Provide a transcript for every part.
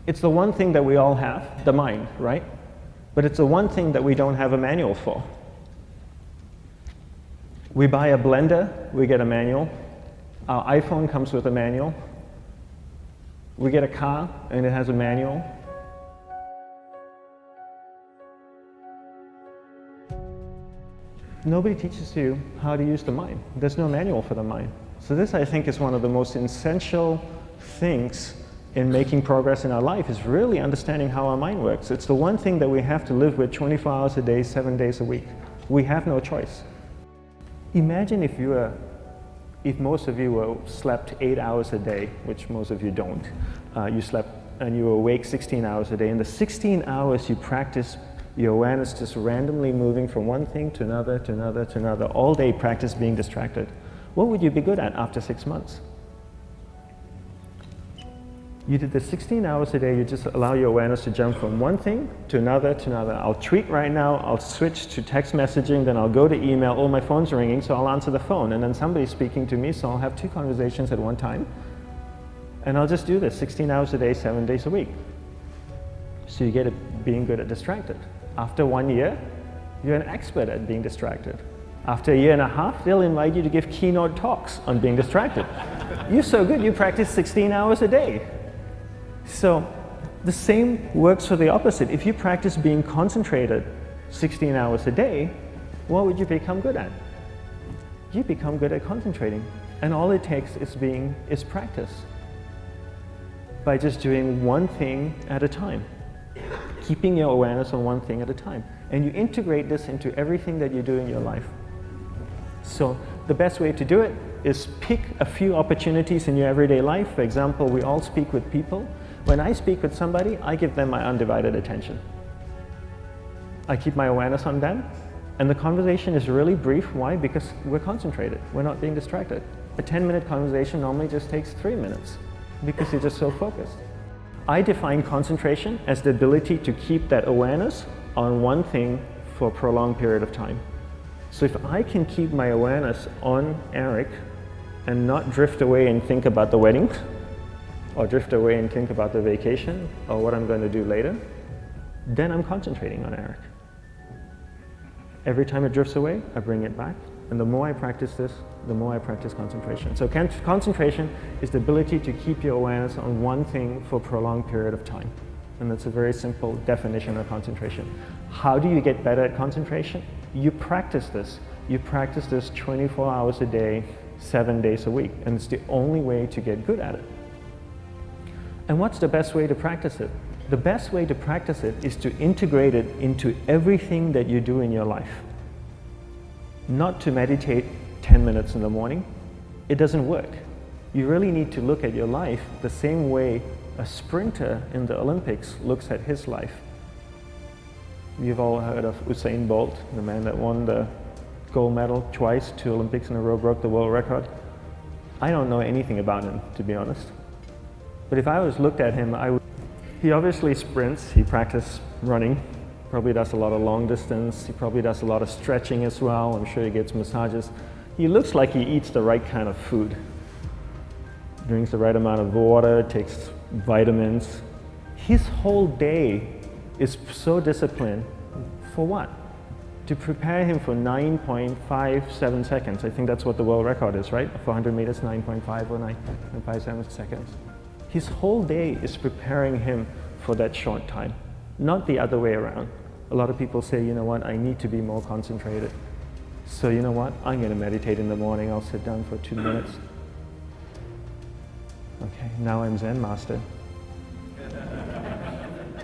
It's the one thing that we all have, the mind, right? But it's the one thing that we don't have a manual for. We buy a blender, we get a manual. Our iPhone comes with a manual. We get a car and it has a manual. Nobody teaches you how to use the mind. There's no manual for the mind. So this, I think, is one of the most essential things in making progress in our life, is really understanding how our mind works. It's the one thing that we have to live with 24 hours a day, 7 days a week. We have no choice. Imagine if most of you slept 8 hours a day, which most of you don't. You slept and you were awake 16 hours a day. In the 16 hours you practice your awareness just randomly moving from one thing to another, to another, to another. All day practice being distracted. What would you be good at after 6 months? You did the 16 hours a day, you just allow your awareness to jump from one thing to another, to another. I'll tweet right now, I'll switch to text messaging, then I'll go to email. Oh, my phone's ringing, so I'll answer the phone. And then somebody's speaking to me, so I'll have 2 conversations at one time. And I'll just do this 16 hours a day, 7 days a week. So you get it being good at distracted. After 1 year, you're an expert at being distracted. After a year and a half, they'll invite you to give keynote talks on being distracted. You're so good, you practice 16 hours a day. So the same works for the opposite. If you practice being concentrated 16 hours a day, what would you become good at? You become good at concentrating. And all it takes is practice. By just doing one thing at a time. Keeping your awareness on one thing at a time. And you integrate this into everything that you do in your life. So the best way to do it is pick a few opportunities in your everyday life. For example, we all speak with people. When I speak with somebody, I give them my undivided attention. I keep my awareness on them, and the conversation is really brief. Why? Because we're concentrated. We're not being distracted. A 10-minute conversation normally just takes 3 minutes because you're just so focused. I define concentration as the ability to keep that awareness on one thing for a prolonged period of time. So if I can keep my awareness on Eric and not drift away and think about the wedding, or drift away and think about the vacation, or what I'm going to do later, then I'm concentrating on Eric. Every time it drifts away, I bring it back. And the more I practice this, the more I practice concentration. So concentration is the ability to keep your awareness on one thing for a prolonged period of time. And that's a very simple definition of concentration. How do you get better at concentration? You practice this. You practice this 24 hours a day, 7 days a week. And it's the only way to get good at it. And what's the best way to practice it? The best way to practice it is to integrate it into everything that you do in your life. Not to meditate 10 minutes in the morning. It doesn't work. You really need to look at your life the same way a sprinter in the Olympics looks at his life. You've all heard of Usain Bolt, the man that won the gold medal twice, 2 Olympics in a row, broke the world record. I don't know anything about him, to be honest. But if I was looked at him, he obviously sprints, he practices running, probably does a lot of long distance, he probably does a lot of stretching as well, I'm sure he gets massages. He looks like he eats the right kind of food. Drinks the right amount of water, takes vitamins. His whole day is so disciplined. For what? To prepare him for 9.57 seconds. I think that's what the world record is, right? For 100 meters, 9.5 or 9.57 seconds. His whole day is preparing him for that short time, not the other way around. A lot of people say, you know what, I need to be more concentrated. So you know what, I'm going to meditate in the morning, I'll sit down for 2 minutes. Okay, now I'm Zen master.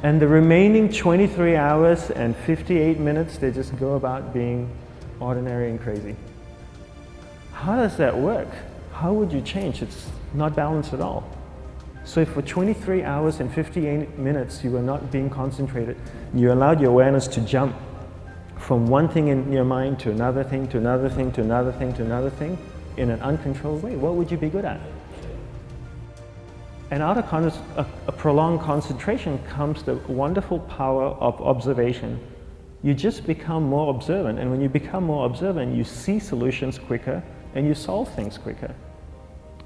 And the remaining 23 hours and 58 minutes, they just go about being ordinary and crazy. How does that work? How would you change? It's not balanced at all. So if for 23 hours and 58 minutes you were not being concentrated, you allowed your awareness to jump from one thing in your mind to another thing, to another thing, to another thing, to another thing, in an uncontrolled way, what would you be good at? And out of a prolonged concentration comes the wonderful power of observation. You just become more observant, and when you become more observant, you see solutions quicker and you solve things quicker.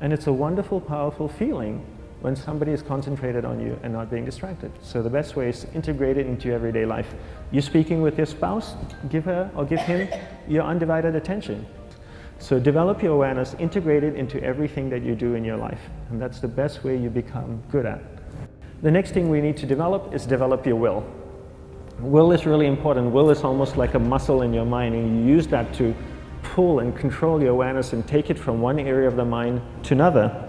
And it's a wonderful, powerful feeling when somebody is concentrated on you and not being distracted. So the best way is to integrate it into your everyday life. You're speaking with your spouse, give her or give him your undivided attention. So develop your awareness, integrate it into everything that you do in your life. And that's the best way you become good at. The next thing we need to develop is develop your will. Will is really important. Will is almost like a muscle in your mind, and you use that to pull and control your awareness and take it from one area of the mind to another.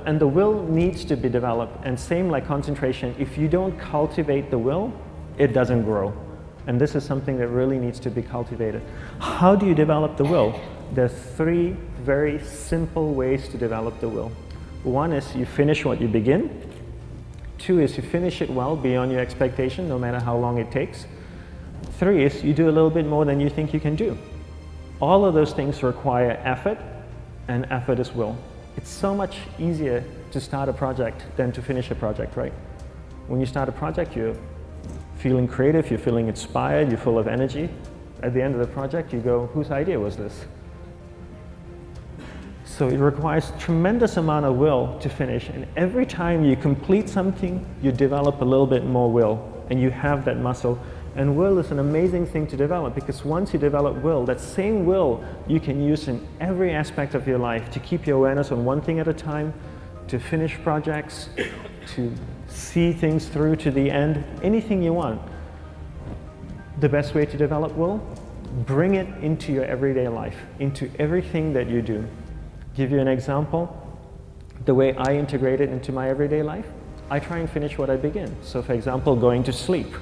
And the will needs to be developed, and same like concentration, if you don't cultivate the will, it doesn't grow. And this is something that really needs to be cultivated. How do you develop the will? There are 3 very simple ways to develop the will. 1 is you finish what you begin. 2 is you finish it well beyond your expectation, no matter how long it takes. 3 is you do a little bit more than you think you can do. All of those things require effort, and effort is will. It's so much easier to start a project than to finish a project, right? When you start a project, you're feeling creative, you're feeling inspired, you're full of energy. At the end of the project, you go, whose idea was this? So it requires tremendous amount of will to finish, and every time you complete something, you develop a little bit more will, and you have that muscle. And will is an amazing thing to develop, because once you develop will, that same will you can use in every aspect of your life to keep your awareness on one thing at a time, to finish projects, to see things through to the end, anything you want. The best way to develop will? Bring it into your everyday life, into everything that you do. Give you an example. The way I integrate it into my everyday life, I try and finish what I begin. So for example, going to sleep.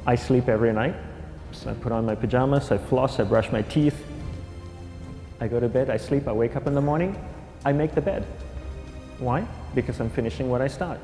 I sleep every night, so I put on my pajamas, I floss, I brush my teeth, I go to bed, I sleep, I wake up in the morning, I make the bed. Why? Because I'm finishing what I start.